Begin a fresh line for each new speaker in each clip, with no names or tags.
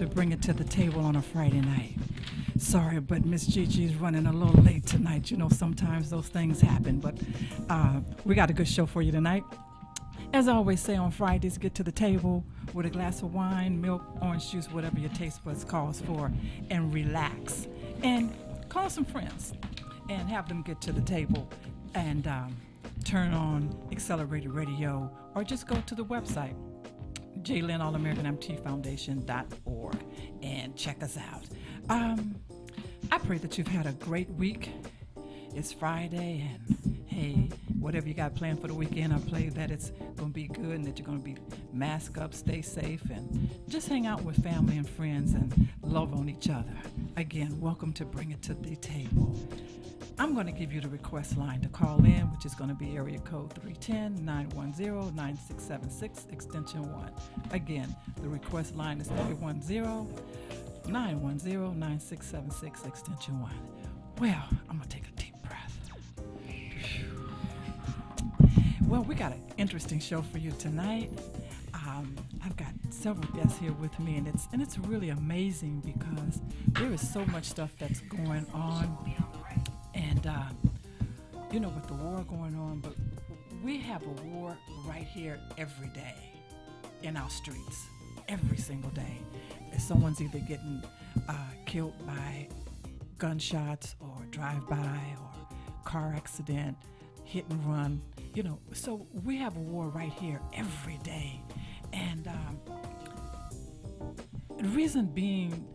to Bring It to the Table on a Friday night. Sorry, but Miss Gigi's running a little late tonight. You know, sometimes those things happen, but we got a good show for you tonight. As I always say on Fridays, get to the table with a glass of wine, milk, orange juice, whatever your taste buds calls for, and relax. And call some friends and have them get to the table and turn on Accelerated Radio or just go to the website, JLynnAllAmericanMTFoundation.org, and check us out. I pray that you've had a great week. It's Friday, and hey, whatever you got planned for the weekend, I pray that it's going to be good and that you're going to be mask up, stay safe, and just hang out with family and friends and love on each other. Again, welcome to Bring It to the Table. I'm going to give you the request line to call in, which is going to be area code 310-910-9676, extension 1. Again, the request line is 310-910-9676, extension 1. Well, I'm going to take a deep breath. Well, we got an interesting show for you tonight. I've got several guests here with me, and it's really amazing because there is so much stuff that's going on. And, you know, with the war going on, but we have a war right here every day in our streets, every single day. Someone's either getting killed by gunshots or drive-by or car accident, hit and run, you know. So we have a war right here every day. And the reason being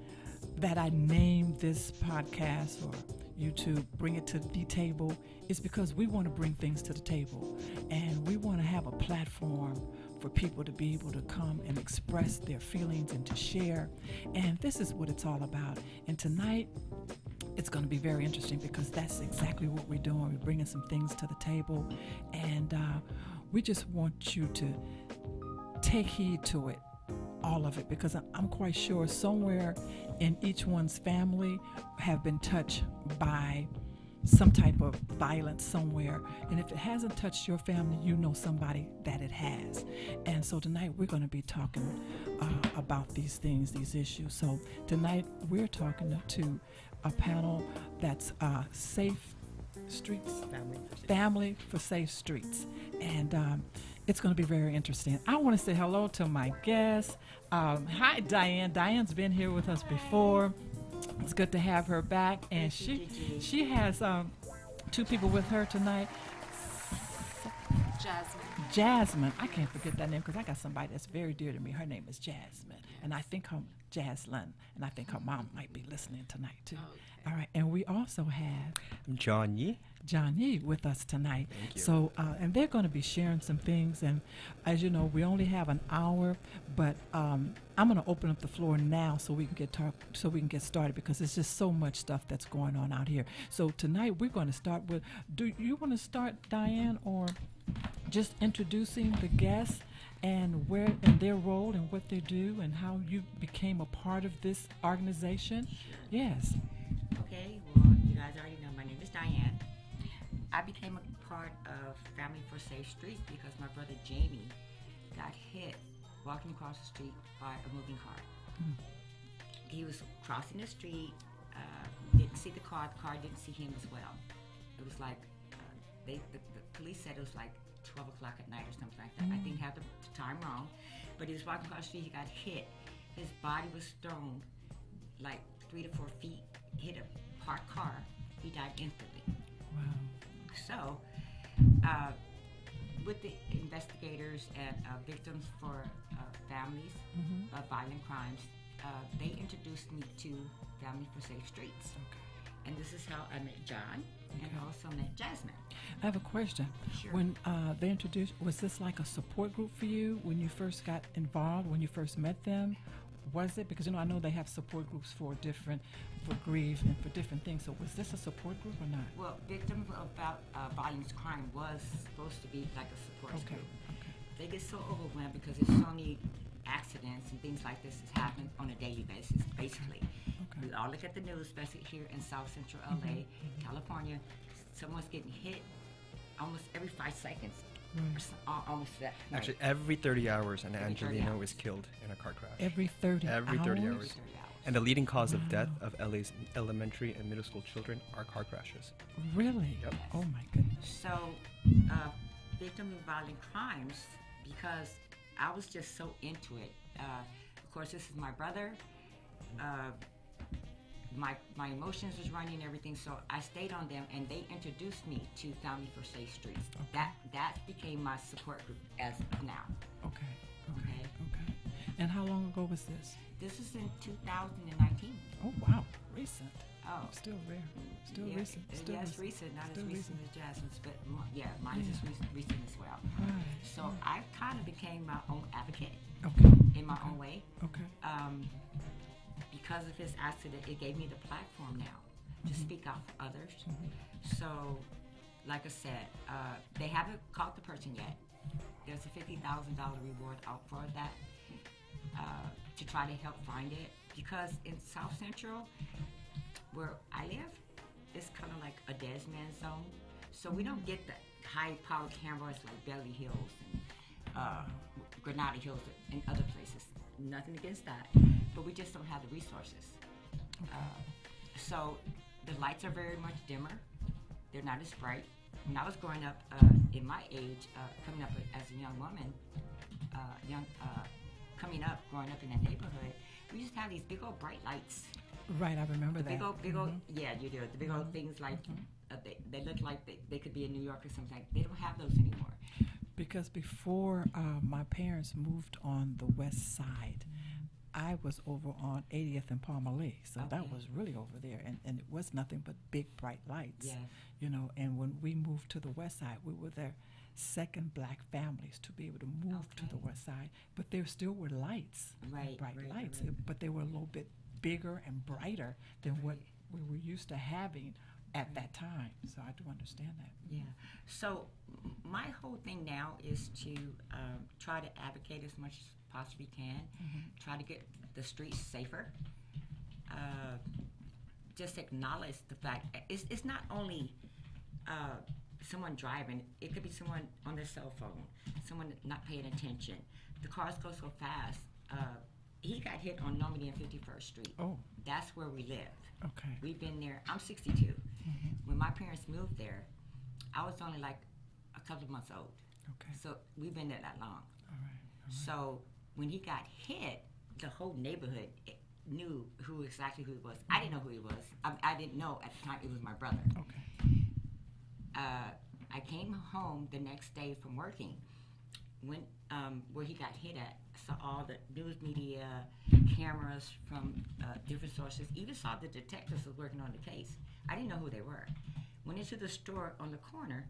that I named this podcast or YouTube, Bring It to the Table, is because we want to bring things to the table, and we want to have a platform for people to be able to come and express their feelings and to share, and this is what it's all about. And tonight, it's going to be very interesting because that's exactly what we're doing. We're bringing some things to the table, and we just want you to take heed to it, all of it, because I'm quite sure somewhere in each one's family have been touched by some type of violence somewhere. And if it hasn't touched your family, you know somebody that it has. And so tonight we're going to be talking about these things, these issues. So tonight we're talking to a panel that's Safe Streets, Family for Safe Streets. And it's going to be very interesting. I want to say hello to my guest. Hi, Diane. Diane's been here with us before. It's good to have her back. And she has two people with her tonight. Jasmine. I can't forget that name because I got somebody that's very dear to me. Her name is Jasmine. And I think her Jaslyn. And I think her mom might be listening tonight, too. Okay. All right. And we also have
John Yee
with us tonight.
Thank you.
So, and they're going to be sharing some things. And as you know, we only have an hour, but I'm going to open up the floor now so we can get started because there's just so much stuff that's going on out here. So tonight we're going to start with. Do you want to start, Diane, or just introducing the guests and where and their role and what they do and how you became a part of this organization?
Sure.
Yes.
Okay, well, you guys already know my name is Diane. I became a part of Family for Safe Streets because my brother Jamie got hit walking across the street by a moving car. He was crossing the street, didn't see the car didn't see him as well. It was like, the police said it was like 12 o'clock at night or something like that. I think I have the time wrong, but he was walking across the street, he got hit. His body was thrown like 3 to 4 feet, hit a parked car. He died instantly.
Wow.
So, with the investigators and victims for families of violent crimes, they introduced me to Family for Safe Streets.
Okay.
And this is how I met John and also met Jasmine.
I have a question.
Sure.
When they introduced, was this like a support group for you when you first got involved, when you first met them? Was it? Because, you know, I know they have support groups for grief and for different things. So was this a support group or not?
Well, Victims of Violence Crime was supposed to be like a support group.
Okay.
They get so overwhelmed because there's so many accidents and things like this is happening on a daily basis, basically.
Okay.
We all look at the news, especially here in South Central LA, California. Someone's getting hit almost every 5 seconds.
Right.
Almost that.
Actually, every 30 hours, an
Every 30
Angelino
hours.
is killed in a car crash.
Every 30
Every 30
hours?
hours.
30 hours.
And the leading cause of
Wow.
death of LA's elementary and middle school children are car crashes.
Really?
Yep.
Oh my goodness.
So, victim of violent crimes, because I was just so into it. Of course, this is my brother. My emotions was running and everything, so I stayed on them, and they introduced me to Family for Safe Streets. That became my support group as of now.
Okay.
Okay.
Okay. And how long ago was this?
This is in 2019.
Oh wow, recent.
Oh.
Still rare. Still
Yeah,
recent. Still
yes, recent, not
Still
as recent as Jasmine's, but yeah, mine is
Yeah.
recent as well.
Right.
So I kind of became my own advocate
Okay.
in my own way.
Okay.
Because of his accident, it gave me the platform now to speak out for others. So, like I said, they haven't caught the person yet. There's a $50,000 reward out for that to try to help find it. Because in South Central, where I live, it's kind of like a dead man zone. So we don't get the high-powered cameras like Beverly Hills and Granada Hills and other places. Nothing against that, but we just don't have the resources. So the lights are very much dimmer. They're not as bright. When I was growing up, in my age, coming up as a young woman, growing up in that neighborhood, we used to have these big old bright lights.
Right, I remember that.
Big old, yeah, you do. The big old things like, they look like they could be in New York or something. They don't have those anymore.
Because before my parents moved on the west side, I was over on 80th and Palmer so that
Okay.
was really over there, and it was nothing but big bright lights.
Yes.
You know, and when we moved to the west side, we were their second black families to be able to move to the
Okay.
west side, but there still were lights,
Right,
bright
right,
lights,
right.
but they were a little bit bigger and brighter than what we were used to having at that time. So I do understand that.
Yeah. So my whole thing now is to try to advocate as much as possibly can. Try to get the streets safer. Just acknowledge the fact it's not only someone driving. It could be someone on their cell phone, someone not paying attention. The cars go so fast. He got hit on Normandy and 51st Street.
Oh,
That's where we lived.
okay.
We've been there. I'm 62. When my parents moved there, I was only like a couple of months old.
Okay.
So we've been there that long.
All right.
So when he got hit, the whole neighborhood knew exactly who he was. I didn't know who he was. I didn't know at the time it was my brother.
Okay.
I came home the next day from working. Went where he got hit at. Saw all the news media, cameras from different sources. Even saw the detectives was working on the case. I didn't know who they were. Went into the store on the corner.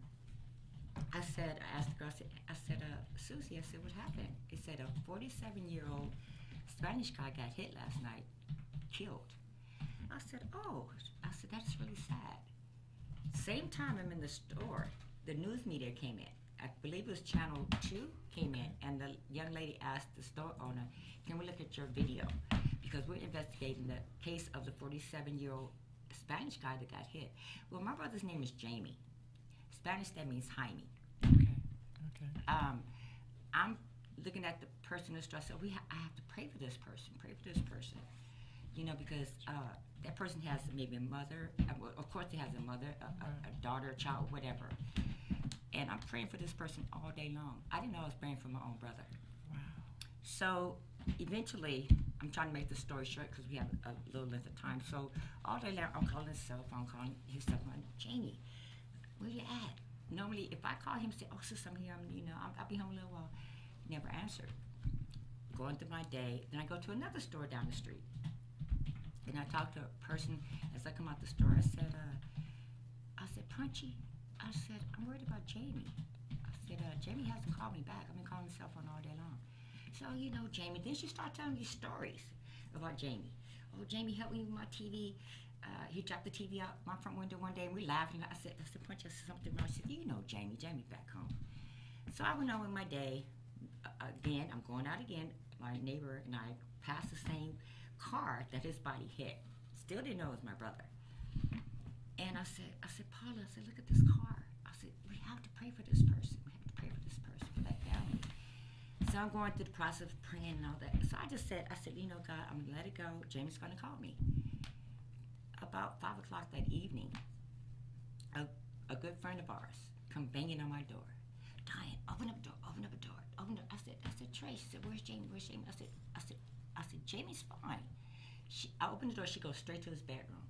I asked the girl, I said, Susie, I said, what happened? He said, a 47-year-old Spanish guy got hit last night, killed. I said, oh, I said, that's really sad. Same time I'm in the store, the news media came in. I believe it was Channel 2 came in, and the young lady asked the store owner, can we look at your video? Because we're investigating the case of the 47-year-old Spanish guy that got hit. Well, my brother's name is Jamie. Spanish, that means Jaime.
Okay. Okay.
I'm looking at the person in the store. So I have to pray for this person. Pray for this person. You know, because that person has maybe a mother. Well, of course, they has a mother, a daughter, a child, whatever. And I'm praying for this person all day long. I didn't know I was praying for my own brother.
Wow.
So eventually, I'm trying to make the story short because we have a little length of time. So all day long, I'm calling his cell phone, calling his cell phone. Jamie, where you at? Normally, if I call him, say, oh, sis, I'm here. I'll be home a little while. Never answered. Going through my day, then I go to another store down the street. And I talked to a person as I come out the store. I said, Punchy. I said, I'm worried about Jamie. I said, Jamie hasn't called me back. I've been calling his cell phone all day long. So, you know, Jamie. Then she started telling me stories about Jamie. Oh, Jamie helped me with my TV. He dropped the TV out my front window one day, and we laughed. And I said, Punchy, I said something wrong. I said, you know Jamie. Jamie's back home. So I went on with my day. Again, I'm going out again. My neighbor and I passed the same car that his body hit. Still didn't know it was my brother. And I said, Paula, I said, look at this car. I said, we have to pray for this person. We have to pray for this So I'm going through the process of praying and all that. So I said, you know, God, I'm going to let it go. Jamie's going to call me. About 5 o'clock that evening, a good friend of ours come banging on my door. Diane, open up the door, open up the door, open up. I said, Trey. She said, where's Jamie? Where's Jamie? I said, Jamie's fine. I opened the door. She goes straight to his bedroom.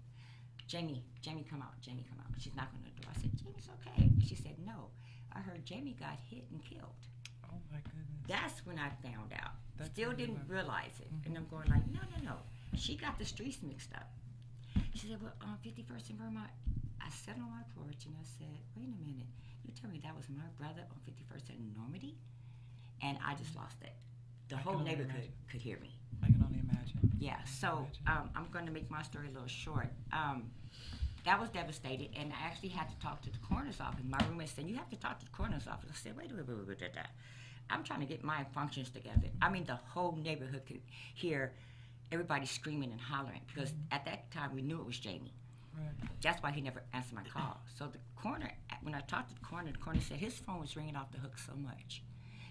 Jamie, come out. Jamie, come out. She's knocking on the door. I said, Jamie's okay. She said, no. I heard Jamie got hit and killed.
Oh my goodness.
That's when I found out.
That's
Still didn't realize it. And I'm going like, no. She got the streets mixed up. She said, well, on 51st and Vermont, I sat on my porch and I said, wait a minute. You tell me that was my brother on 51st and Normandy? And I just lost it. The whole neighborhood could hear me.
I can only imagine.
Yeah, so I'm going to make my story a little short. That was devastated, and I actually had to talk to the coroner's office. My roommate said, you have to talk to the coroner's office. I said, wait. I'm trying to get my functions together. I mean, the whole neighborhood could hear everybody screaming and hollering, because at that time we knew it was Jamie.
Right.
That's why he never answered my call. So the coroner, when I talked to the coroner said his phone was ringing off the hook so much.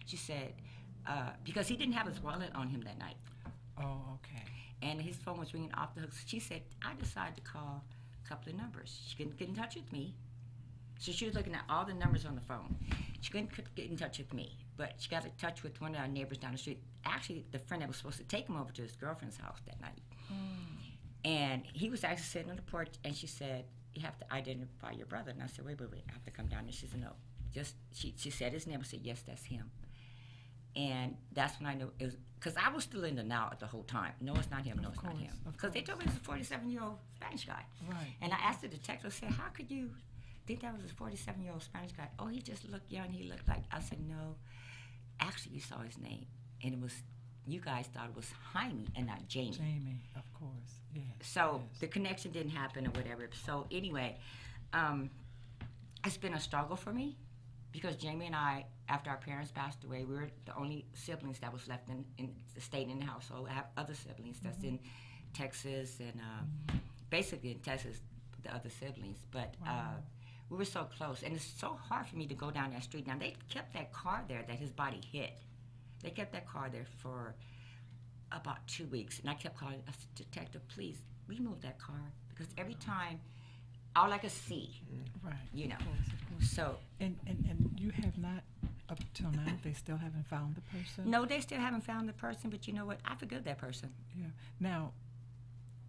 She said, because he didn't have his wallet on him that night.
Oh, okay.
And his phone was ringing off the hook. She said, I decided to call a couple of numbers. She couldn't get in touch with me. So she was looking at all the numbers on the phone. She couldn't get in touch with me, but she got in touch with one of our neighbors down the street. Actually, the friend that was supposed to take him over to his girlfriend's house that night. And he was actually sitting on the porch, and she said, you have to identify your brother. And I said, wait, I have to come down. And she said, no. She said his name. I said, yes, that's him. And that's when I knew it was, because I was still in the now the whole time. No, it's not him. No, it's not him. Because they told me it was a 47-year-old Spanish guy.
Right.
And I asked the detective, I said, how could you think that was a 47-year-old Spanish guy? Oh, he just looked young. He looked like, I said, no. Actually, you saw his name. And it was, you guys thought it was Jaime and not Jamie.
Jamie, of course. Yes.
So the connection didn't happen or whatever. So anyway, it's been a struggle for me, because Jamie and I, after our parents passed away, we were the only siblings that was left in the state in the household. I have other siblings that's in Texas and basically in Texas, the other siblings. But we were so close, and it's so hard for me to go down that street. Now, they kept that car there that his body hit. They kept that car there for about 2 weeks, and I kept calling. I said, detective, please remove that car, because every time, all I could see,
right,
you know.
Of course.
So
and you have not, up till now, they still haven't found the person?
no, they still haven't found the person, but you know what? I forgive that person.
Yeah. Now,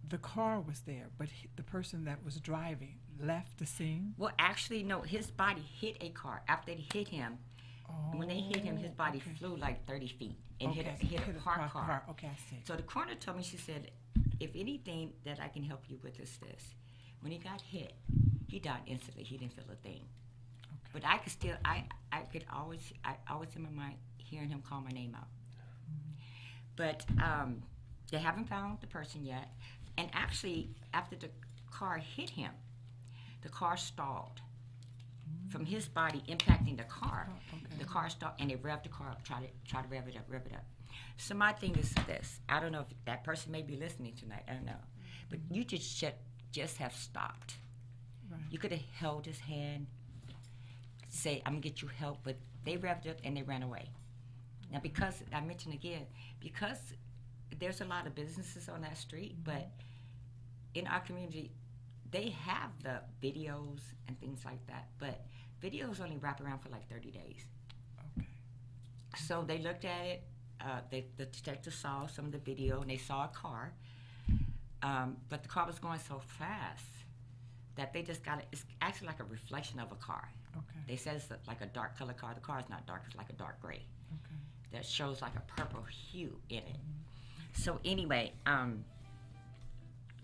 the car was there, but the person that was driving left the scene?
Well, actually, no, his body hit a car. After they hit him, when they hit him, his body flew like 30 feet and hit a parked car.
Okay, I see.
So the coroner told me, she said, if anything that I can help you with is this. When he got hit, he died instantly. He didn't feel a thing.
Okay.
But I could still, I always in my mind hearing him call my name out. But they haven't found the person yet. And actually, after the car hit him, the car stalled. From his body impacting the car, the car stalled, and they revved the car up, try to rev it up. So my thing is this. I don't know if that person may be listening tonight. I don't know. But you just have stopped.
Right.
You could have held his hand, say, I'm going to get you help, but they revved up and they ran away. Now, because, I mentioned again, because there's a lot of businesses on that street, but in our community, they have the videos and things like that, but videos only wrap around for like 30 days.
Okay.
So they looked at it, the detective saw some of the video, and they saw a car, but the car was going so fast that they just got it. It's actually like a reflection of a car.
Okay.
They said it's like a dark color car. The car is not dark, it's like a dark gray.
Okay.
That shows like a purple hue in it. So anyway,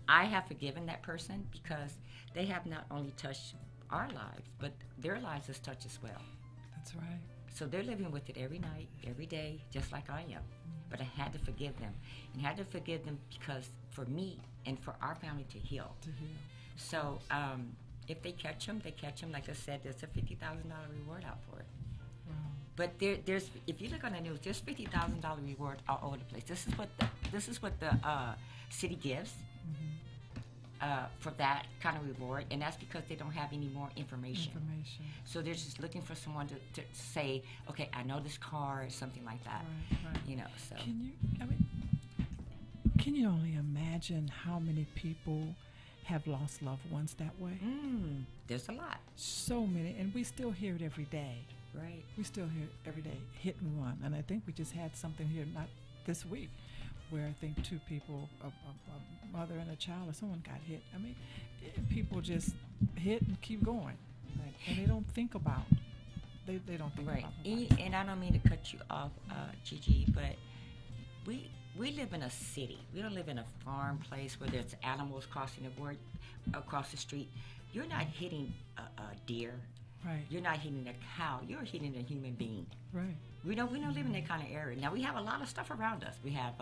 I have forgiven that person, because they have not only touched our lives, but their lives is touched as well.
That's right.
So they're living with it every night, every day, just like I am. But I had to forgive them, and had to forgive them because for me and for our family to heal.
To heal.
So if they catch them, they catch them. Like I said, there's a $50,000 reward out for it.
Wow.
But there's, if you look on the news, there's $50,000 reward all over the place. This is what the city gives. for that kind of reward, and that's because they don't have any more information. So they're just looking for someone to say, okay, I know this car or something like that.
Right.
You know, so.
Can you only imagine how many people have lost loved ones that way?
There's a lot.
So many, and we still hear it every day.
Right.
We still hear it every day, hit and run. And I think we just had something here, not this week, where I think two people, a mother and a child, or someone got hit. I mean, people just hit and keep going.
Right.
And they don't think about, they don't think
Right.
about
And I don't mean to cut you off, Gigi, but we live in a city. We don't live in a farm place where there's animals crossing the board across the street. You're not hitting a deer.
Right.
You're not hitting a cow. You're hitting a human being.
Right.
We don't live in that kind of area. Now we have a lot of stuff around us. We have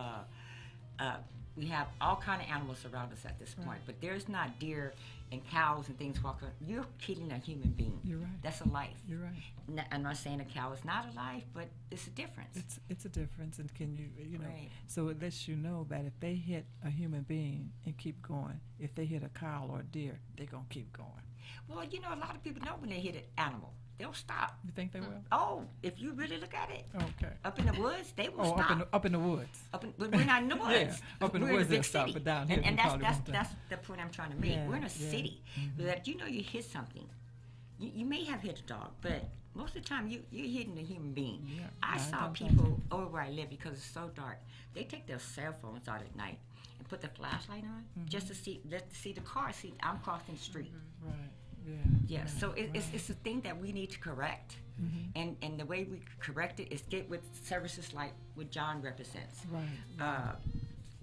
all kind of animals around us at this point, but there's not deer and cows and things walking. You're killing a human being.
You're right.
That's a life.
You're right.
I'm not saying a cow is not a life, but it's a difference.
It's a difference, and can you know?
Right.
So it lets you know that if they hit a human being and keep going, if they hit a cow or a deer, they're gonna keep going.
Well, a lot of people know when they hit an animal, they'll stop.
You think they will?
Oh, if you really look at it,
Okay.
up in the woods, they will stop.
Up in the woods.
But we're not in the woods.
Yeah, up in the
We're
woods
a
they'll
big
stop,
city.
but down here
and
they probably won't.
that's the point I'm trying to make.
Yeah,
We're in a
yeah.
city. That you hit something. You may have hit a dog, but most of the time you're hitting a human being.
Yeah,
I
nine
saw
times
people over where I live because it's so dark. They take their cell phones out at night and put the flashlight on just to see the car. See, I'm crossing the street.
Right. Yeah.
Yeah,
right,
so
right.
it's a thing that we need to correct. And the way we correct it is get with services like what John represents.
Right.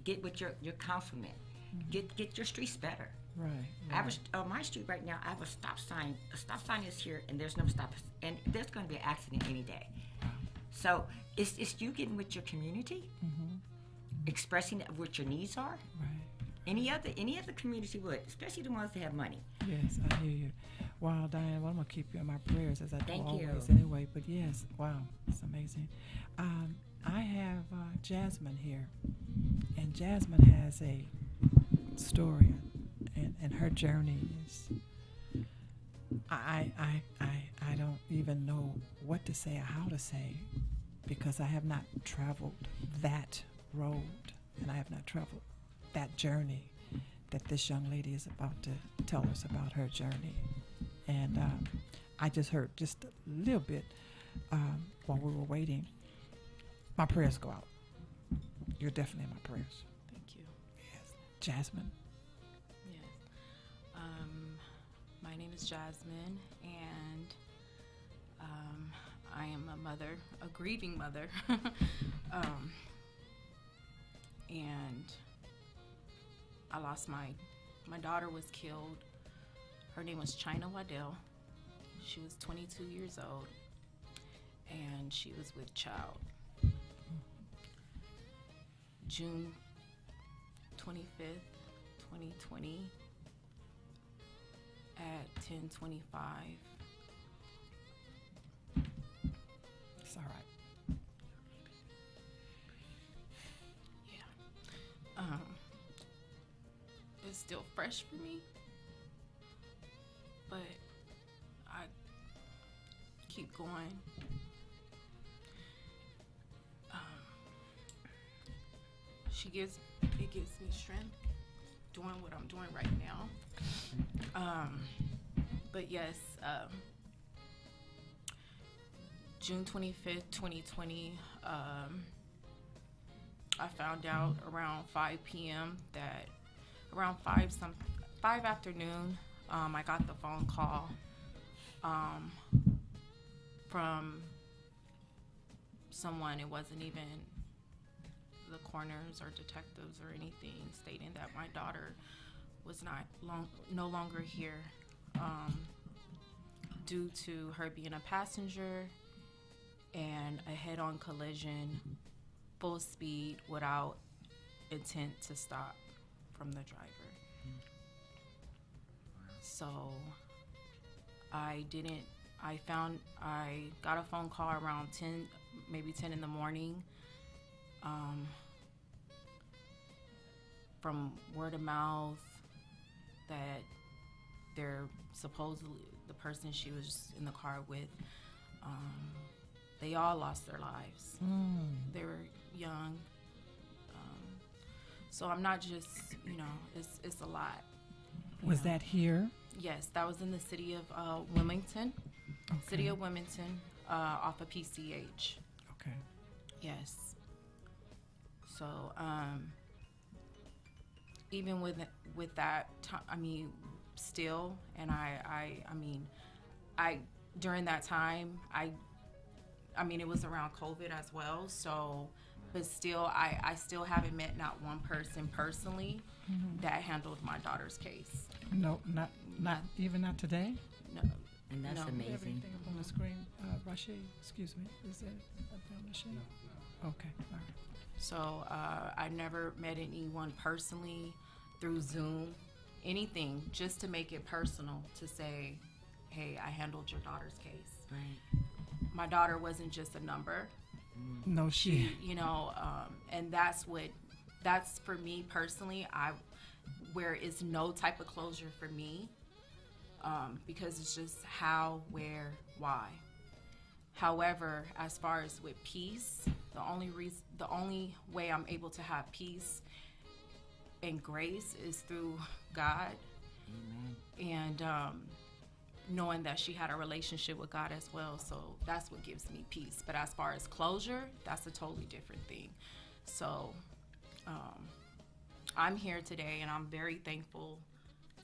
Get with your councilman. Get your streets better.
Right.
I have on my street right now, I have a stop sign. A stop sign is here, and there's no stop. And there's going to be an accident any day. So it's you getting with your community, expressing what your needs are.
Right.
Any other community would, especially the ones that have money.
Yes, I hear you. Wow, Diane, well, I'm going to keep you in my prayers as I do
Thank
always
you.
anyway. But yes, wow, it's amazing. I have Jasmine here, and Jasmine has a story, and her journey is, I don't even know what to say or how to say, because I have not traveled that road, and I have not traveled that journey that this young lady is about to tell us about her journey. And I just heard just a little bit while we were waiting. My prayers go out. You're definitely in my prayers.
Thank you.
Yes. Jasmine.
Yes. My name is Jasmine, and I am a mother, a grieving mother. And I lost my daughter was killed. Her name was China Waddell. She was 22 years old, and she was with child. June 25th, 2020 at 10:25.
It's all right.
Yeah. It's still fresh for me, but I keep going. It gives me strength doing what I'm doing right now. But yes, June 25th, 2020, I found out around 5 p.m. that around 5 afternoon, I got the phone call from someone. It wasn't even the coroners or detectives or anything, stating that my daughter was no longer here due to her being a passenger and a head-on collision, full speed without intent to stop from the driver. So I got a phone call around 10, maybe 10 in the morning. From word of mouth that they're supposedly the person she was in the car with, they all lost their lives. They were young. So I'm not just, it's a lot.
Was that here?
Yes, that was in the city of Wilmington.
Okay.
City of Wilmington, off of PCH.
Okay.
Yes. So, even with that, still, and I during that time, it was around COVID as well. So, but still, I still haven't met not one person personally that handled my daughter's case.
No, not even not today.
No.
And that's
No.
Do you have
amazing.
anything up on the screen, Rashid? Excuse me. Is that up there, Rashid? No. Okay. All right.
So I never met anyone personally through Zoom, anything, just to make it personal, to say, hey, I handled your daughter's case.
Right.
My daughter wasn't just a number.
No, she.
And that's for me personally, where it's no type of closure for me, because it's just how, where, why. However, as far as with peace, the only way I'm able to have peace and grace is through God.
Amen.
And knowing that she had a relationship with God as well. So that's what gives me peace. But as far as closure, that's a totally different thing. So I'm here today, and I'm very thankful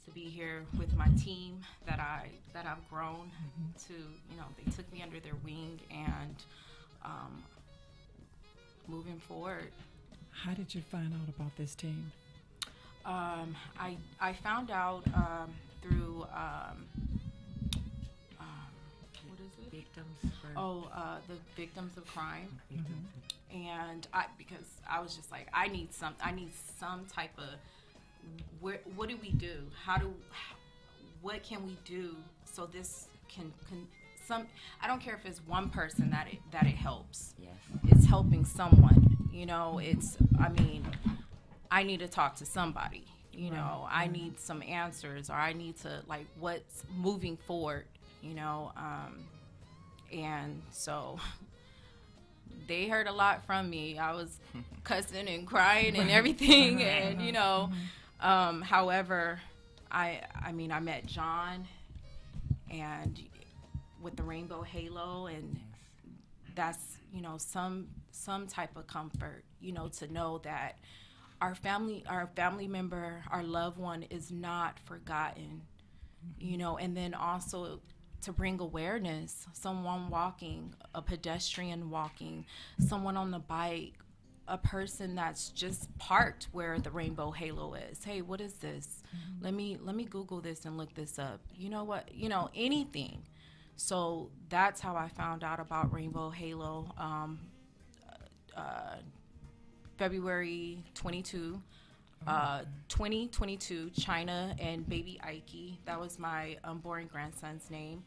to be here with my team that I've grown to. They took me under their wing, and moving forward.
How did you find out about this team?
I found out through what is it?
Victims.
The victims of crime.
Victims.
And because I was just like, I need some type of, what do we do? What can we do so this can I don't care if it's one person that it helps.
Yes.
It's helping someone. I need to talk to somebody. I need some answers, or I need to, what's moving forward. And so they heard a lot from me. I was cussing and crying and everything, and however, I met John, and with the Rainbow Halo, and that's some type of comfort, to know that our family member, our loved one is not forgotten, and then also to bring awareness, someone walking, a pedestrian walking, someone on the bike, a person that's just parked where the Rainbow Halo is. Hey, what is this? Let me Google this and look this up. You know what? Anything. So that's how I found out about Rainbow Halo. February 22, 2022, China and baby Ike. That was my unborn grandson's name.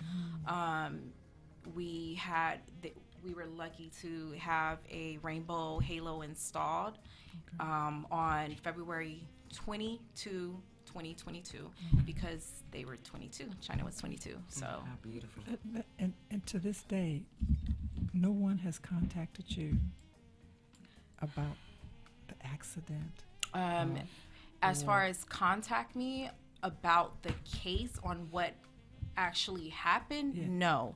We were lucky to have a Rainbow Halo installed on February 22, 2022, because they were 22. China was 22. So
How beautiful.
And to this day, no one has contacted you about the accident.
As far as contact me about the case on what actually happened,
Yeah.
no.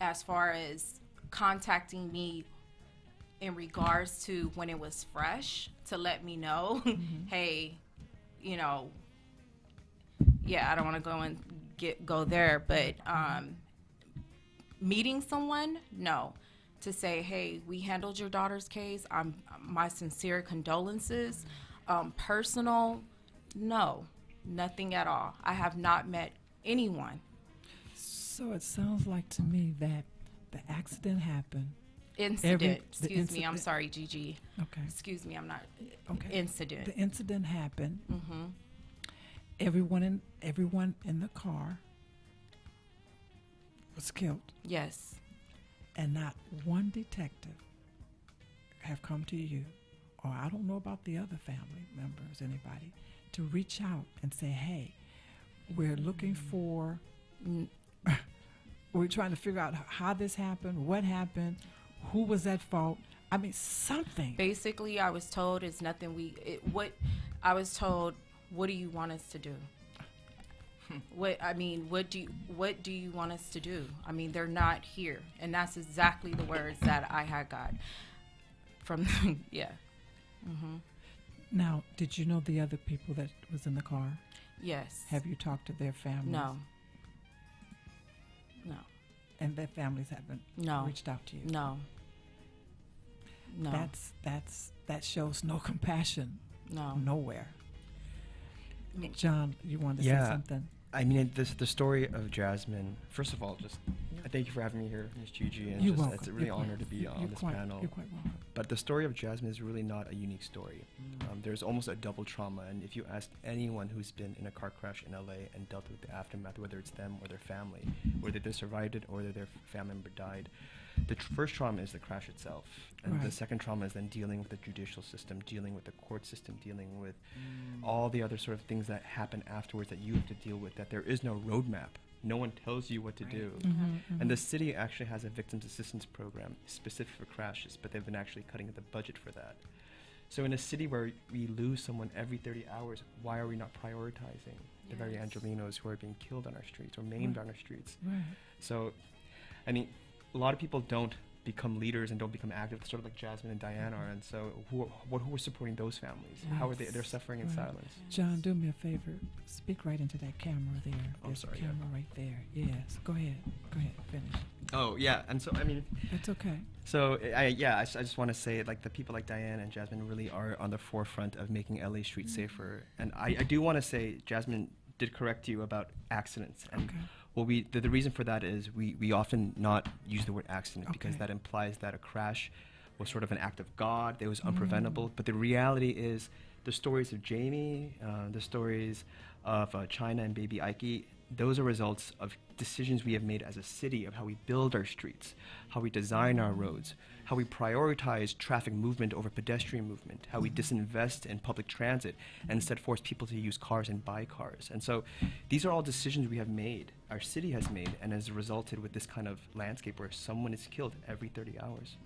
As far as contacting me in regards to when it was fresh, to let me know, hey, I don't want to go and go there, but meeting someone, no. To say, hey, we handled your daughter's case, my sincere condolences. Personal, no, nothing at all. I have not met anyone.
So it sounds like to me that the accident happened.
Incident. Excuse me. I'm sorry, Gigi.
Okay.
Excuse me. I'm not.
Okay.
Incident.
The incident happened.
Mm-hmm.
Everyone in the car was killed,
Yes.
and not one detective have come to you, or I don't know about the other family members, anybody, to reach out and say, hey, we're looking for, we're trying to figure out how this happened, what happened, who was at fault. I mean, something.
Basically, I was told it's nothing I was told, what do you want us to do? What do you want us to do? I mean, they're not here. And that's exactly the words that I had got from them. Yeah. Mm-hmm.
Now, did you know the other people that was in the car?
Yes.
Have you talked to their families?
No.
And their families haven't reached out to you?
No.
That shows no compassion.
No.
Nowhere. John, you wanted to say something?
I mean, the story of Jasmine. First of all, just thank you for having me here, Ms. Gigi, and
You're welcome.
It's a really honor to be on this panel.
You're quite welcome.
But the story of Jasmine is really not a unique story. There's almost a double trauma, and if you ask anyone who's been in a car crash in LA and dealt with the aftermath, whether it's them or their family, whether they survived it or whether their family member died, the first trauma is the crash itself, and the second trauma is then dealing with the judicial system, dealing with the court system, dealing with all the other sort of things that happen afterwards that you have to deal with, that there is no roadmap. No one tells you what to do. And the city actually has a victims assistance program specific for crashes, but they've been actually cutting the budget for that. So in a city where we lose someone every 30 hours, why are we not prioritizing the very Angelenos who are being killed on our streets or maimed on our streets? So, I mean, a lot of people don't become leaders and don't become active, sort of like Jasmine and Diane are. And so who are supporting those families? How are they're suffering in silence?
John, do me a favor. Speak right into that camera there. There's
sorry,
a camera right there. Yes. Go ahead. Finish.
Oh, yeah. And so, I mean...
That's okay.
So, I just want to say, like, the people like Diane and Jasmine really are on the forefront of making LA streets safer. And I do want to say, Jasmine did correct you about accidents. And well, the reason for that is we often not use the word accident because that implies that a crash was sort of an act of God, it was unpreventable. But the reality is the stories of Jamie, the stories of China and baby Ike, those are results of decisions we have made as a city of how we build our streets, how we design our roads, how we prioritize traffic movement over pedestrian movement, how we disinvest in public transit and instead force people to use cars and buy cars. And so these are all decisions we have made, our city has made, and has resulted with this kind of landscape where someone is killed every 30 hours.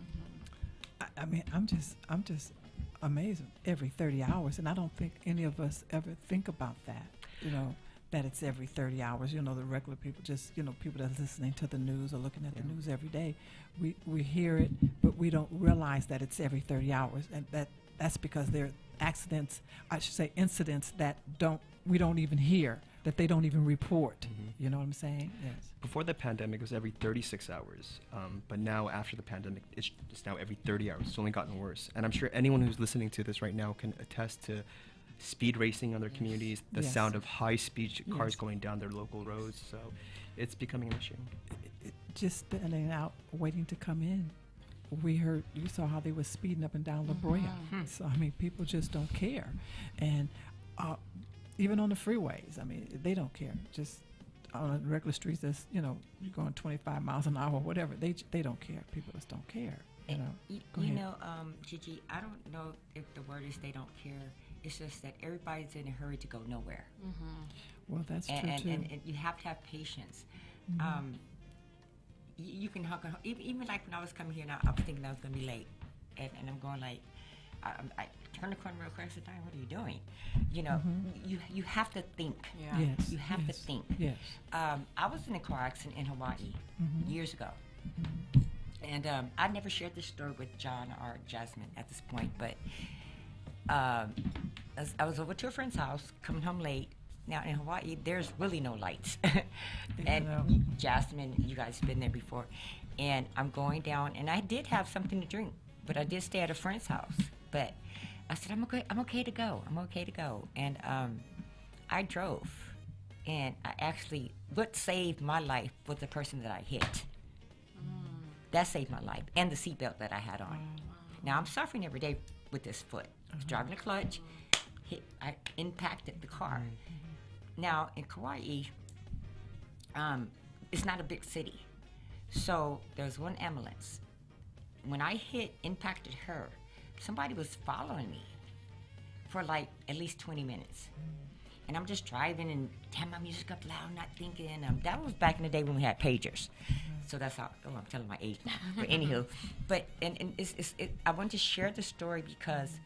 I mean, I'm just amazed every 30 hours, and I don't think any of us ever think about that, that it's every 30 hours. The regular people, just, people that are listening to the news or looking at the news every day, we hear it, but we don't realize that it's every 30 hours. And that's because there are accidents, I should say incidents that we don't even hear, that they don't even report. You know what I'm saying? Yes.
Before the pandemic, it was every 36 hours. But now, after the pandemic, it's now every 30 hours. It's only gotten worse. And I'm sure anyone who's listening to this right now can attest to speed racing on their communities, the sound of high-speed cars going down their local roads. So it's becoming an issue.
Just standing out, waiting to come in. You saw how they were speeding up and down La Brea. So, I mean, people just don't care. And even on the freeways, I mean, they don't care. Just on the regular streets, that's, you're going 25 miles an hour or whatever. They don't care. People just don't care.
Gigi, I don't know if the word is they don't care. It's just that everybody's in a hurry to go nowhere.
Well, that's true, too.
And you have to have patience. You can even like when I was coming here, now I was thinking I was going to be late. And I'm going like, I turned the corner real quick. I said, Diane, what are you doing? You have to think.
Yes.
You have to think.
Yes.
I was in a car accident in Hawaii years ago. And I never shared this story with John or Jasmine at this point, but I was over to a friend's house, coming home late. Now in Hawaii, there's really no lights. And Jasmine, you guys have been there before. And I'm going down, and I did have something to drink, but I did stay at a friend's house. But I said, I'm okay to go. And I drove. And what saved my life was the person that I hit. That saved my life, and the seatbelt that I had on. Now I'm suffering every day with this foot. I was driving a clutch, I impacted the car. Now in Kauai, it's not a big city, so there's one ambulance. When I impacted her, somebody was following me, for like at least 20 minutes. And I'm just driving and have my music up loud, not thinking. That was back in the day when we had pagers. So that's how, I'm telling my age now. But anywho, and I wanted to share the story because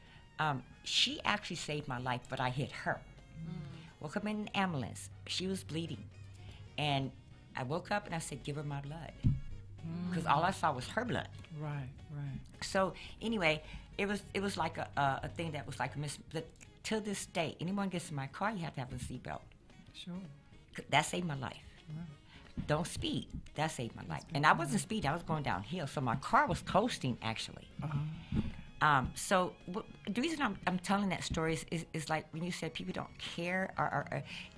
she actually saved my life, but I hit her. Woke up in an ambulance. She was bleeding. And I woke up and I said, give her my blood. Because all I saw was her blood.
Right.
So anyway, it was like a thing that was like a but till this day, anyone gets in my car, you have to have a seatbelt.
Sure.
That saved my life.
Right.
Don't speed. That saved my life. And I wasn't speeding. I was going downhill. So my car was coasting, actually. So the reason I'm telling that story is like when you said people don't care, or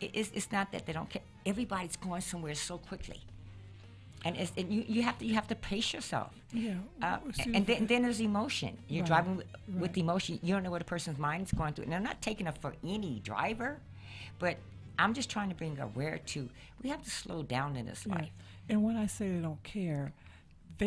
it's not that they don't care. Everybody's going somewhere so quickly. And you have to pace yourself.
Yeah.
And then there's emotion. You're driving with emotion. You don't know what a person's mind is going through. And I'm not taking it for any driver, but I'm just trying to bring aware to we have to slow down in this life.
And when I say they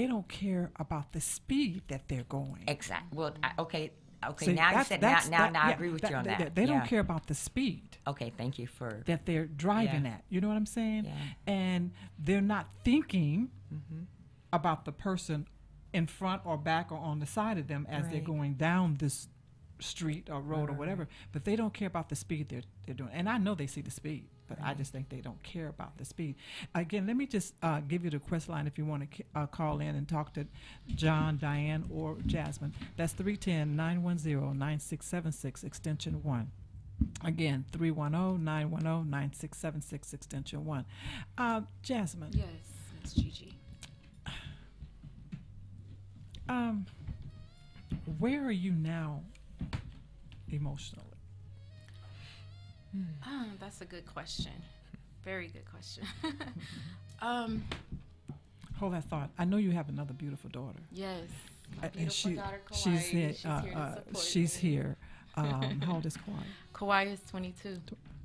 don't care about the speed that they're going.
Exactly. Well, okay.
See,
Now you said now I agree with you on that.
They don't care about the speed.
Okay, thank you for
that they're driving at. You know what I'm saying?
Yeah.
And they're not thinking about the person in front or back or on the side of them as they're going down this street or road or whatever. But they don't care about the speed they're doing. And I know they see the speed, but I just think they don't care about the speed. Again, let me just give you the request line if you want to call in and talk to John, Diane, or Jasmine. That's 310-910-9676, extension 1. Again, 310-910-9676, extension 1. Jasmine.
Yes, Miss Gigi.
Where are you now emotionally?
That's a good question. Very good question.
Hold that thought. I know you have another beautiful daughter.
Yes. My
And
beautiful daughter, Kauai.
she's here. She's
me.
here. How old is Kauai?
Kauai is 22.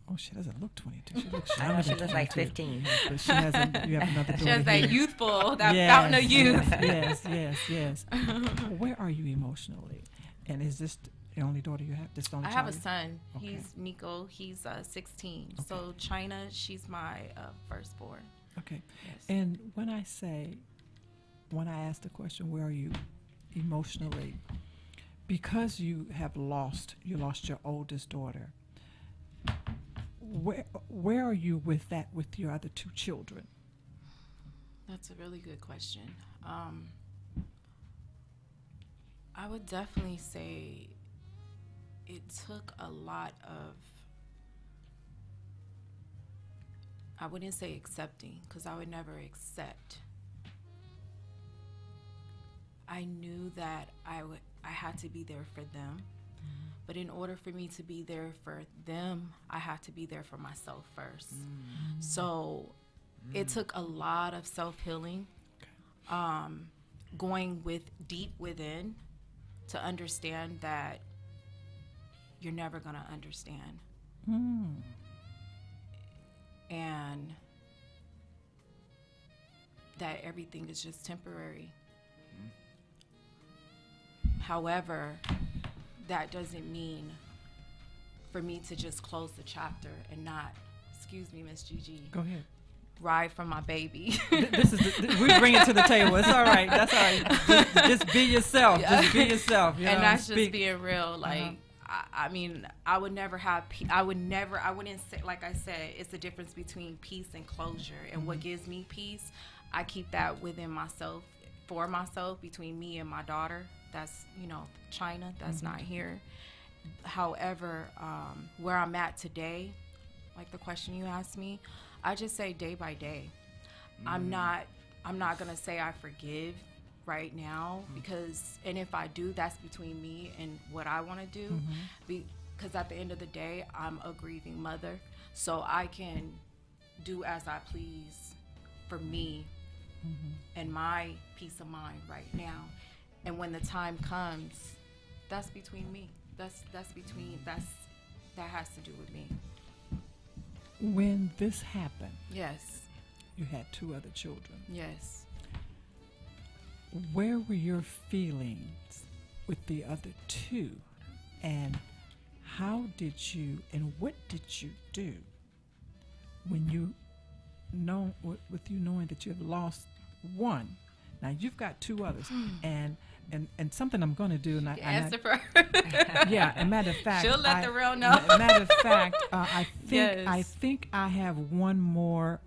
Oh, she doesn't look 22. She looks
I know
younger
she
than
looks like
22.
15.
But she hasn't. You have another daughter.
She has that
here.
youthful, that fountain of youth.
Yes. Where are you emotionally? And is this the only daughter you have? This the only
I have a
child?
son.
Okay.
He's Nico. He's 16.
Okay.
So China, she's my firstborn.
Okay.
Yes.
And when I ask the question, where are you emotionally? Because you lost your oldest daughter. Where are you with your other two children?
That's a really good question. I would definitely say it took a lot of, I wouldn't say accepting, because I would never accept. I knew that I had to be there for them. But in order for me to be there for them, I had to be there for myself first. So it took a lot of self-healing, going deep within to understand that you're never going to understand. And that everything is just temporary. However, that doesn't mean for me to just close the chapter and not, excuse me, Miss Gigi,
Go ahead.
ride from my baby.
This is we bring it to the table. It's all right. That's all right. Just be yourself. Just be yourself. You
And
know,
that's
speak.
just being real. Like, I mean, I would never have, I wouldn't say, like I said, it's the difference between peace and closure. And what gives me peace, I keep that within myself, for myself, between me and my daughter. That's, China, that's not here. However, where I'm at today, like the question you asked me, I just say day by day. I'm not gonna say I forgive right now, because, and if I do, that's between me and what I want to do, because at the end of the day, I'm a grieving mother, so I can do as I please for me and my peace of mind right now. And when the time comes, that's between me. That has to do with me.
When this happened,
Yes.
you had two other children.
Yes.
Where were your feelings with the other two? And how did you and what did you do when you know, with you knowing that you've lost one? Now you've got two others, and something I'm going to do. And
Answer for
yeah. And matter of fact,
she'll let the real know.
Matter of fact, I
Yes.
think I have one more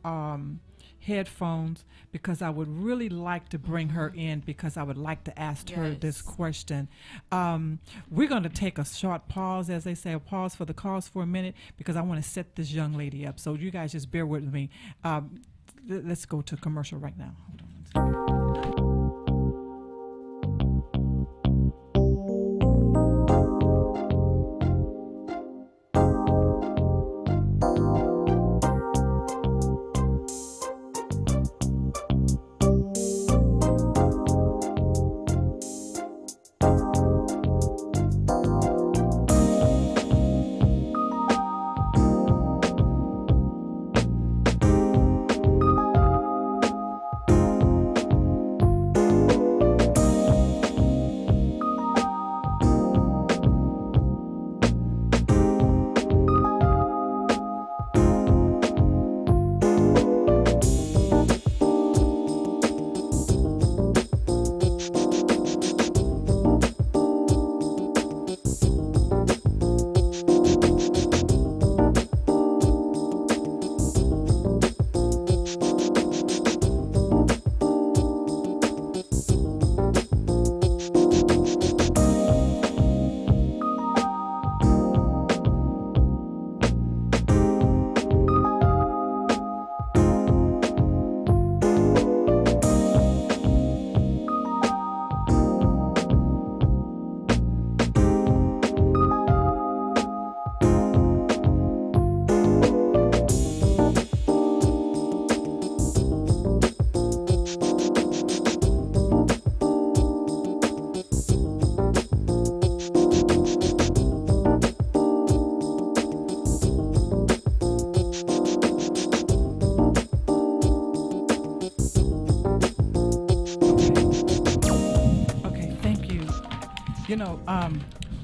headphones, because I would really like to bring her in, because I would like to ask her this
Yes.
question. We're going to take a short pause, as they say, a pause for the cause for a minute, because I want to set this young lady up. So you guys just bear with me. Let's go to commercial right now. Hold on one second.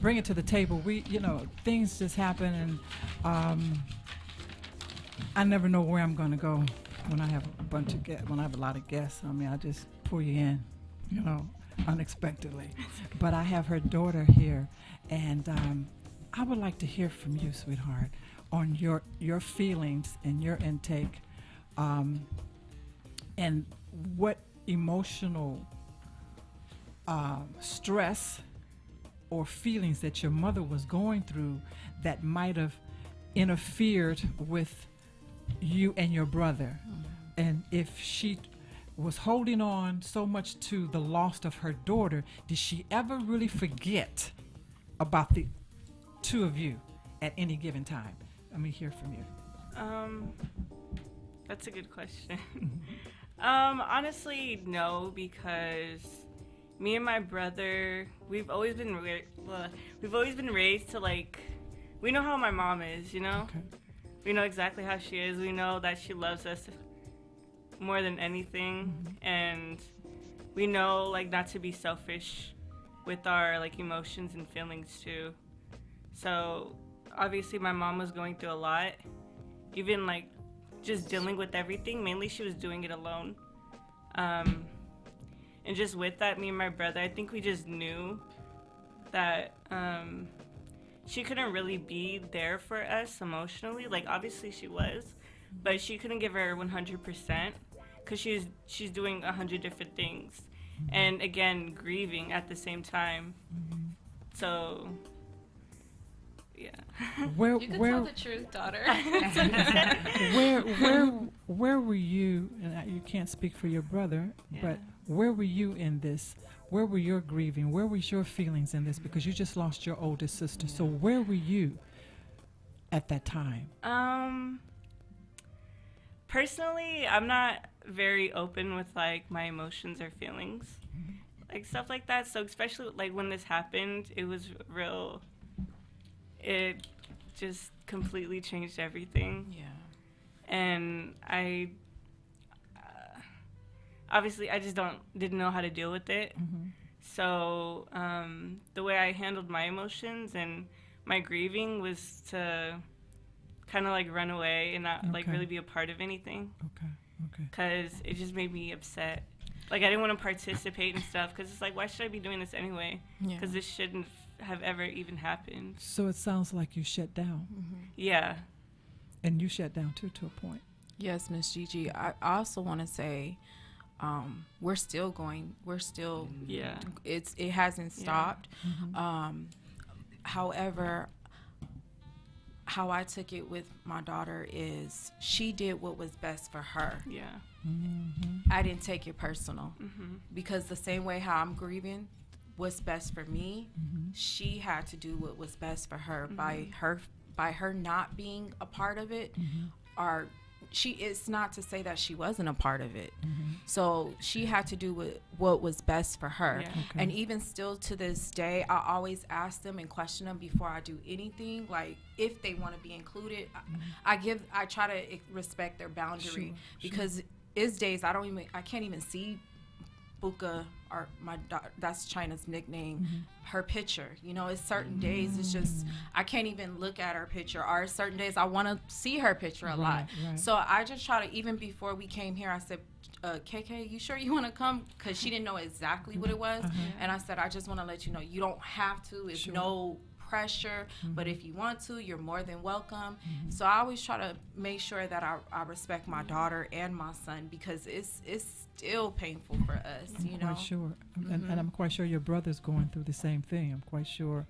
Bring it to the table. Things just happen, and I never know where I'm going to go when I have a bunch of when I have a lot of guests. I mean, I just pull you in, unexpectedly. But I have her daughter here, and I would like to hear from you, sweetheart, on your feelings and your intake, and what emotional stress or feelings that your mother was going through that might have interfered with you and your brother. And if she was holding on so much to the loss of her daughter, did she ever really forget about the two of you at any given time? Let me hear from you.
That's a good question. Honestly, no, because me and my brother, we've always been raised to, like, we know how my mom is,
Okay.
We know exactly how she is. We know that she loves us more than anything, and we know, like, not to be selfish with our, like, emotions and feelings too. So obviously my mom was going through a lot, even, like, just dealing with everything. Mainly she was doing it alone. And just with that, me and my brother, I think we just knew that she couldn't really be there for us emotionally. Like, obviously she was, but she couldn't give her 100% because she's doing 100 different things. And again, grieving at the same time. So, yeah.
Where
You can tell the truth, daughter.
where were you? And you can't speak for your brother, but where were you in this? Where were your grieving? Where was your feelings in this? Because you just lost your oldest sister. So where were you at that time?
Personally, I'm not very open with, like, my emotions or feelings, like, stuff like that. So especially, like, when this happened, it was real. It just completely changed everything.
Yeah.
And I obviously I just didn't know how to deal with it. So the way I handled my emotions and my grieving was to kind of like run away and not like
Okay.
really be a part of anything,
Okay.
because it just made me upset. Like I didn't want to participate and stuff, because it's like, why should I be doing this anyway?
Yeah.
Because this shouldn't have ever even happened.
So it sounds like you shut down,
Yeah.
and you shut down too to a point.
Yes, Miss Gigi. I also want to say, we're still going. We're still.
Yeah.
It hasn't
Yeah.
stopped. However, how I took it with my daughter is she did what was best for her.
Yeah.
I didn't take it personal, because the same way how I'm grieving what's best for me, she had to do what was best for her by her not being a part of it, or it's not to say that she wasn't a part of it. So she had to do what was best for her.
Yeah.
Okay.
And even still to this day, I always ask them and question them before I do anything, like if they want to be included. I try to respect their boundary,
Sure.
because it's days I can't even see Buka, or that's China's nickname, her picture. You know, it's certain days it's just I can't even look at her picture, or certain days I want to see her picture a lot.
Right.
So I just try to, even before we came here, I said, KK, you sure you want to come? Because she didn't know exactly what it was. And I said, I just want to let you know, you don't have to. It's
Sure.
no pressure, but if you want to, you're more than welcome. So I always try to make sure that I respect my daughter and my son, because it's still painful for us, you know.
Quite sure, and I'm quite sure your brother's going through the same thing. I'm quite sure.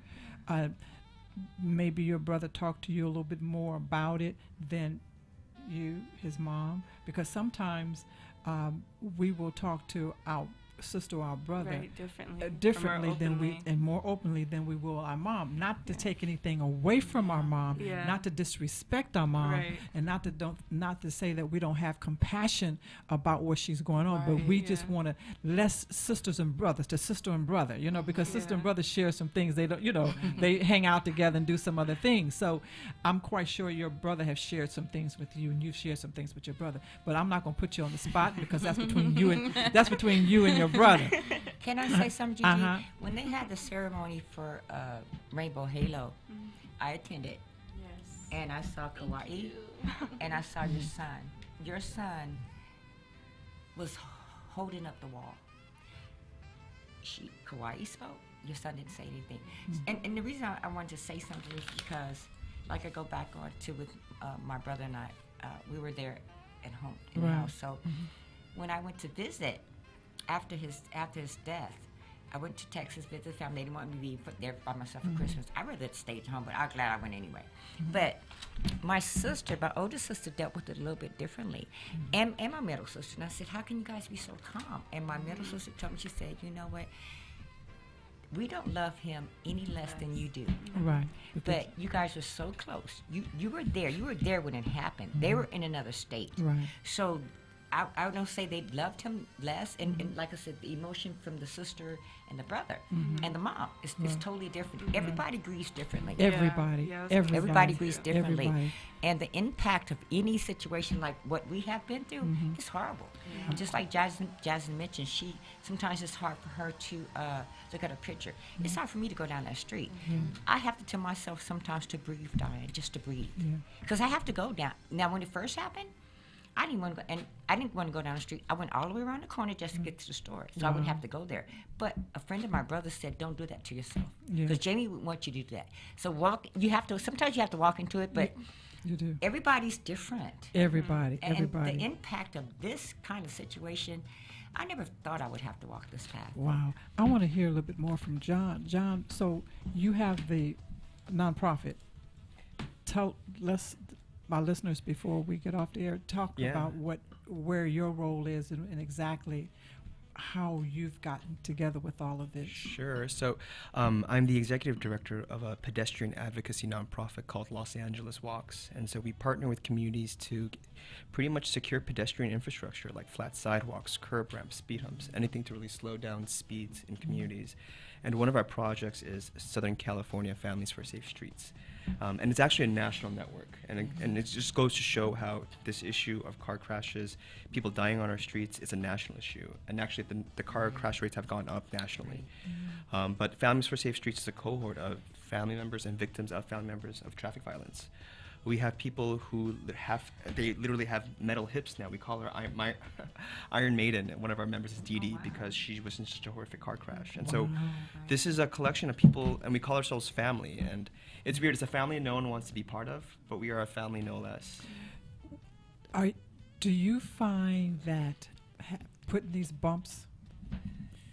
Maybe your brother talked to you a little bit more about it than you, his mom, because sometimes we will talk to our sister or our brother
Right. Differently.
differently
Or more
than we
openly.
and more openly than we will our mom. Not to take anything away from our mom,
Yeah.
not to disrespect our mom,
Right.
and not to say that we don't have compassion about what she's going on, but
Right.
we just
Yeah.
want to less sisters and brothers to sister and brother, you know, because sister and
Yeah.
brother share some things they don't, you know, they hang out together and do some other things. So I'm quite sure your brother has shared some things with you, and you've shared some things with your brother. But I'm not going to put you on the spot, because that's between you and your brother.
Can I say something, Gigi?
Uh-huh.
When they had the ceremony for Rainbow Halo, I attended,
Yes.
and I saw Kauai, and I saw your son. Your son was holding up the wall. Kauai spoke. Your son didn't say anything. And the reason I wanted to say something is because, like I go back on to with my brother and I, we were there at home in the
Right.
house. So when I went to visit after his death, I went to Texas, visit family. They didn't want me to be put there by myself for Christmas. I rather stay at home, but I'm glad I went anyway. But my older sister, dealt with it a little bit differently, and my middle sister. And I said, how can you guys be so calm? And my middle sister told me, she said, you know what? We don't love him any less than you do.
Right.
But you guys are so close. You were there. You were there when it happened. They were in another state.
Right.
So I don't say they loved him less. And like I said, the emotion from the sister and the brother and the mom is totally different. Everybody grieves differently.
Everybody.
Yeah,
Everybody grieves differently.
Everybody.
And the impact of any situation like what we have been through is horrible. Just like Jasmine mentioned, sometimes it's hard for her to look at a picture. It's hard for me to go down that street. I have to tell myself sometimes to breathe, Diane, just to breathe.
Yeah.
Because I have to go down. Now, when it first happened, I didn't want to go, and I didn't want to go down the street. I went all the way around the corner just to get to the store, so I wouldn't have to go there. But a friend of my brother said, "Don't do that to yourself,"
Yeah.
because Jamie would want you to do that. So sometimes you have to walk into it, but
You do.
everybody's different.
Everybody.
And
Everybody.
the impact of this kind of situation, I never thought I would have to walk this path.
Wow. I want to hear a little bit more from John. John, so you have the nonprofit. Tell my listeners, before we get off the air, talk
Yeah.
about where your role is and exactly how you've gotten together with all of this.
Sure. So I'm the executive director of a pedestrian advocacy nonprofit called Los Angeles Walks. And so we partner with communities to pretty much secure pedestrian infrastructure like flat sidewalks, curb ramps, speed humps, anything to really slow down speeds in communities. And one of our projects is Southern California Families for Safe Streets. And it's actually a national network. And it just goes to show how this issue of car crashes, people dying on our streets, is a national issue. And actually, the car crash rates have gone up nationally. But Families for Safe Streets is a cohort of family members and victims of family members of traffic violence. We have people who they literally have metal hips now. We call her Iron Maiden. One of our members is Dee Dee because she was in such a horrific car crash. And so this is a collection of people, and we call ourselves family. And it's weird. It's a family no one wants to be part of, but we are a family no less.
Do you find that putting these bumps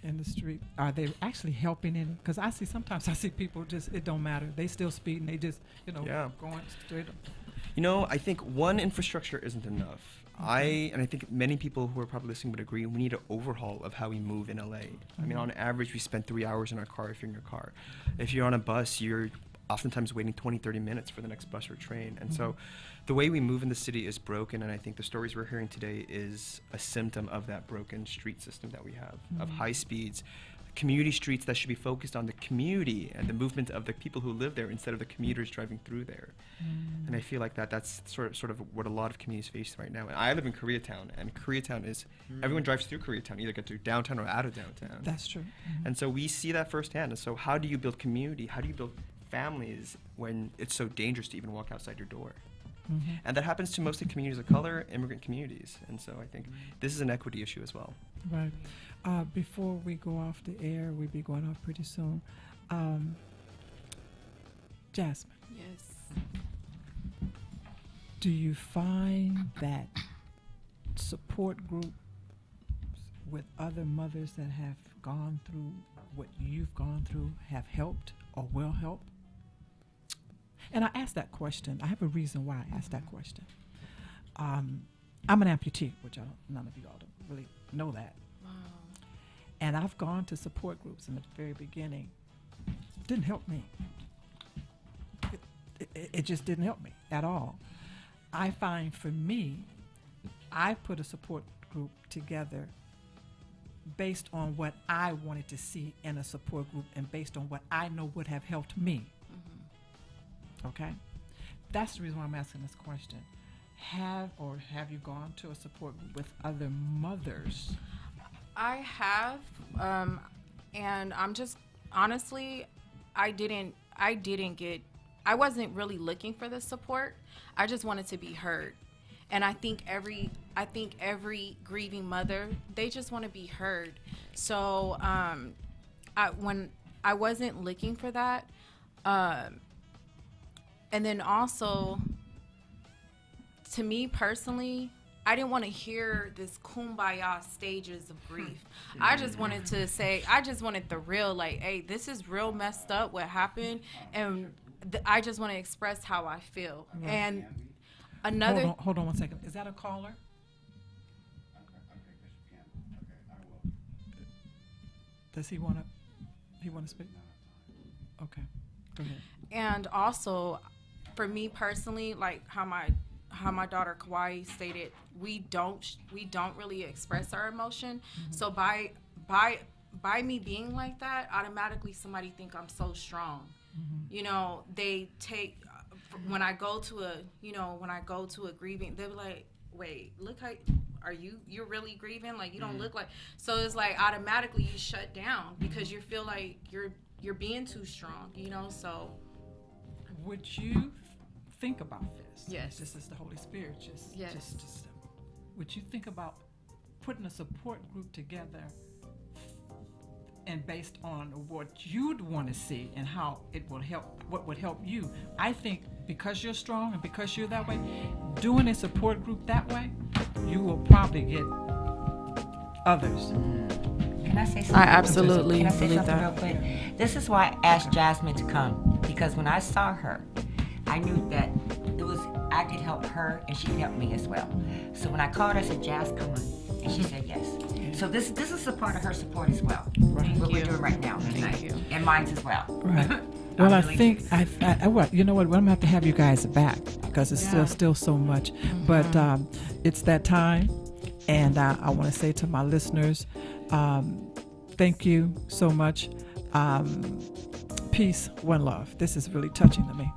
in the street, are they actually helping any? Because sometimes I see people just, it don't matter. They still speeding. They just, going straight up.
I think one, infrastructure isn't enough. I think many people who are probably listening would agree, we need an overhaul of how we move in LA. I mean, on average, we spend 3 hours in our car if you're in your car. If you're on a bus, you're oftentimes waiting 20, 30 minutes for the next bus or train. And so the way we move in the city is broken, and I think the stories we're hearing today is a symptom of that broken street system that we have, of high speeds, community streets that should be focused on the community and the movement of the people who live there instead of the commuters driving through there. And I feel like that's sort of what a lot of communities face right now. And I live in Koreatown, and Koreatown is, everyone drives through Koreatown, either get to downtown or out of downtown.
That's true.
And so we see that firsthand. And so how do you build community? How do you build families when it's so dangerous to even walk outside your door? And that happens to mostly communities of color, immigrant communities. And so I think this is an equity issue as well.
Right. Before we go off the air, we'll be going off pretty soon. Jasmine.
Yes.
Do you find that support groups with other mothers that have gone through what you've gone through have helped or will help? And I asked that question. I have a reason why I asked that question. I'm an amputee, which none of you all don't really know that.
Wow.
And I've gone to support groups in the very beginning. Didn't help me. It just didn't help me at all. I find for me, I put a support group together based on what I wanted to see in a support group and based on what I know would have helped me. Okay? That's the reason why I'm asking this question. Have you gone to a support group with other mothers?
I have, and I'm just, honestly, I wasn't really looking for the support. I just wanted to be heard. And I think every grieving mother, they just want to be heard. So when I wasn't looking for that, and then also, to me personally, I didn't want to hear this kumbaya stages of grief. I just wanted the real, like, hey, this is real messed up what happened, and I just want to express how I feel. Right. And another...
Hold on 1 second. Is that a caller? Does he want to speak? Okay, go ahead.
And also, for me personally, like how my daughter Kawai stated, we don't really express our emotion. So by me being like that, automatically somebody think I'm so strong. You know, they take, when I go to a grieving, they're like, wait, look how you're really grieving, like you don't look like. So it's like automatically you shut down because you feel like you're being too strong, you know. So
would you think about this?
Yes.
This is the Holy Spirit.
Yes.
Just would you think about putting a support group together and based on what you'd want to see and how it will help, what would help you? I think because you're strong and because you're that way, doing a support group that way, you will probably get others.
Can I say something?
I absolutely
Can I say
believe
something
that.
real quick? This is why I asked Jasmine to come, because when I saw her, I knew that I could help her and she could help me as well. So when I called her, I said, Jas, come on. And she said yes. So this is a part of her support as well. What we're doing right now tonight. And mine as well.
Right. Well, I think you know what? I'm gonna have to have you guys back because it's still so much. But it's that time, and I want to say to my listeners, thank you so much. Peace, one love. This is really touching to me.